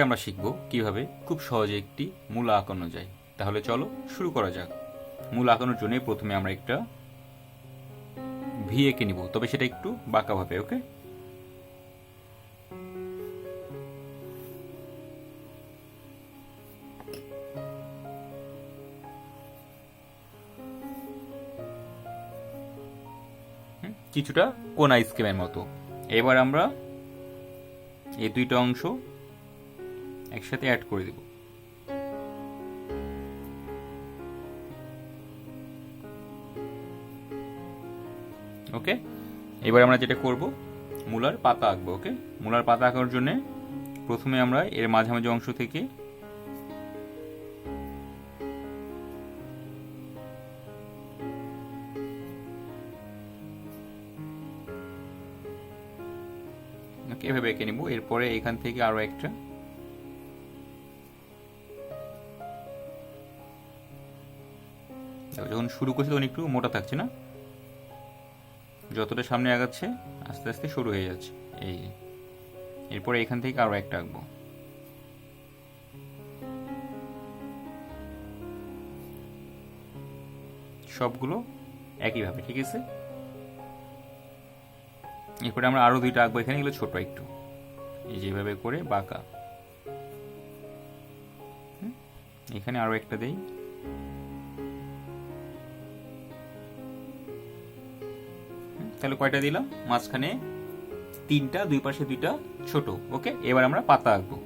আমরা শিখব কিভাবে খুব সহজে একটি মূলা আঁকানো যায়। তাহলে চলো শুরু করা যাক। মূলা আঁকানোর জন্য প্রথমে আমরা একটা ভি এঁকে নিব, তবে সেটা একটু বাঁকাভাবে। ওকে, কিছুটা কোন আইসক্রিমের মতো। এবার আমরা এই দুইটা অংশ একসাথে অ্যাড করে দেব। ওকে, এবার আমরা যেটা করব, মূলার পাতা আঁকবো। ওকে, মূলার পাতা আঁকার জন্য প্রথমে আমরা এর মাঝামাঝি অংশ থেকে এভাবে এঁকে নিব। এরপরে এখান থেকে আরো একটা, যখন শুরু করছে তখন একটু মোটা থাকছে না, যতটা সামনে আগাচ্ছে আস্তে আস্তে শুরু হয়ে যাচ্ছে। এই এরপরে এখান থেকে আরো একটা আঁকবো। সবগুলো একইভাবে, ঠিক আছে। এরপরে আমরা আরো দুইটা আঁকবো এখানে, এগুলো ছোট একটু, এই যেভাবে করে বাঁকা। এখানে আরো একটা দেই। তাহলে কয়টা দিলাম? মাঝখানে তিনটা, দুই পাশে দুইটা ছোট। ওকে, এবার আমরা পাতা আঁকবো।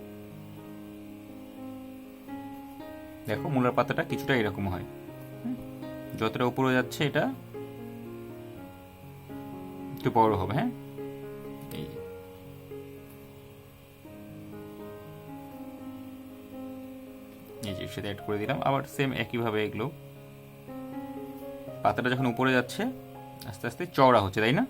দেখো মূলার পাতাটা কিছুটা এরকম হয়, যতটা উপরে যাচ্ছে এটা একটু বড় হবে। হ্যাঁ, এই যে সাথে অ্যাড করে দিলাম। আবার সেম একইভাবে এগুলো, পাতাটা যখন উপরে যাচ্ছে আস্তে আস্তে চওড়া হচ্ছে, তাই না?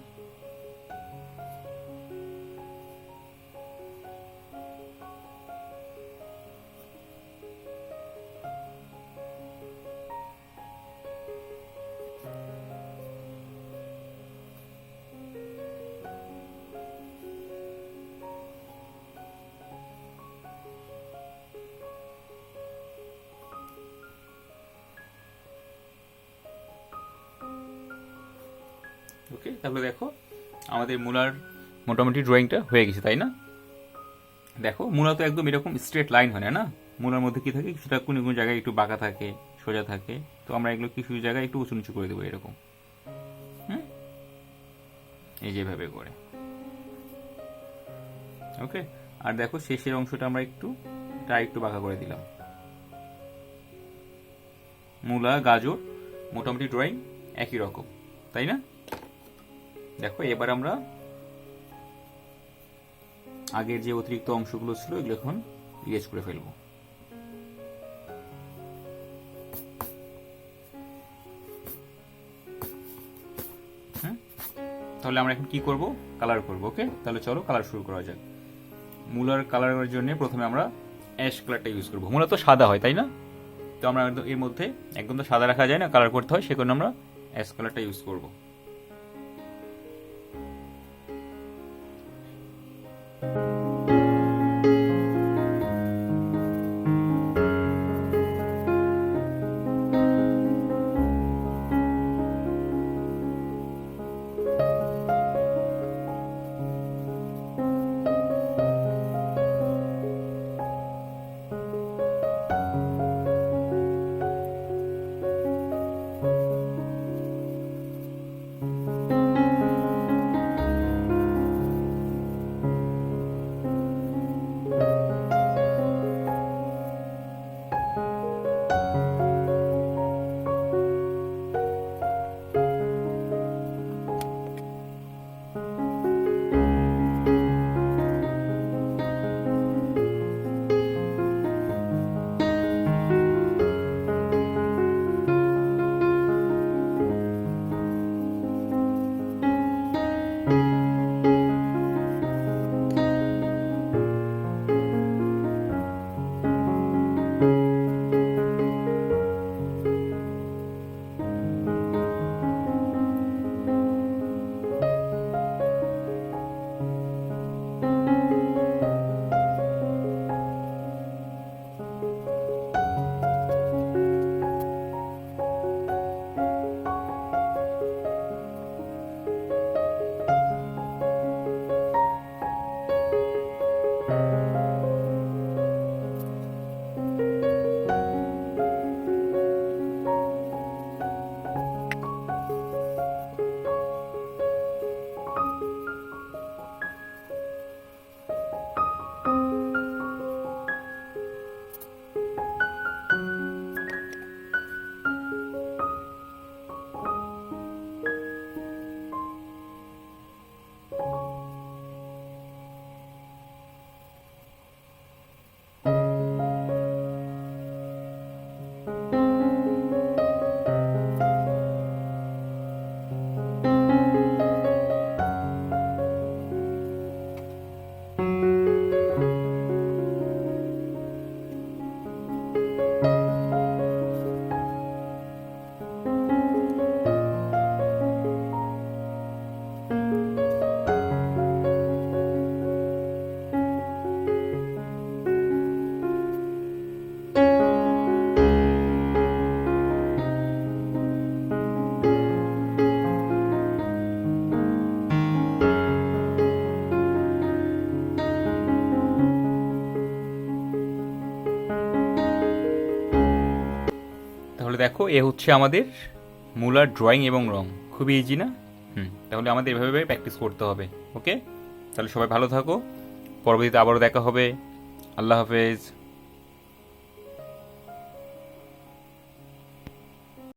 ওকে, তাহলে দেখো আমাদের মূলার মোটামুটি ড্রয়িংটা হয়ে গেছে, তাই না? দেখো মূলা তো একদম এরকম স্ট্রেট লাইন হয় না। মূলার মধ্যে কি থাকে, সেটা কোনো কোনো জায়গায় একটু বাঁকা থাকে, সোজা থাকে। তো আমরা এগুলো কিছু জায়গায় একটু উঁচু নিচু করে দেবো এরকম। এই যেভাবে করে। ওকে, আর দেখো শেষের অংশটা আমরা একটু বাঁকা করে দিলাম। মূলা, গাজর, মোটামুটি ড্রয়িং একই রকম, তাই না? দেখো এবার আমরা আগের যে অতিরিক্ত অংশগুলো ছিল এগুলো এখন ইরেজ করে ফেলবো। তাহলে আমরা এখন কি করব? কালার করব। ওকে, তাহলে চলো কালার শুরু করা যাক। মূলার কালারের জন্য প্রথমে আমরা অ্যাশ কালারটা ইউজ করব। মূলা তো সাদা হয়, তাই না? তো আমরা এর মধ্যে একদম তো সাদা রাখা যায় না, কালার করতে হয়, সেজন্য আমরা অ্যাশ কালারটা ইউজ করব। দেখো এ হচ্ছে আমাদের মূলার ড্রয়িং এবং রং, খুবই ইজি না? তাহলে আমাদের এভাবে প্র্যাকটিস করতে হবে। ওকে, তাহলে সবাই ভালো থাকো, পরবর্তীতে আবারও দেখা হবে। আল্লাহ হাফেজ।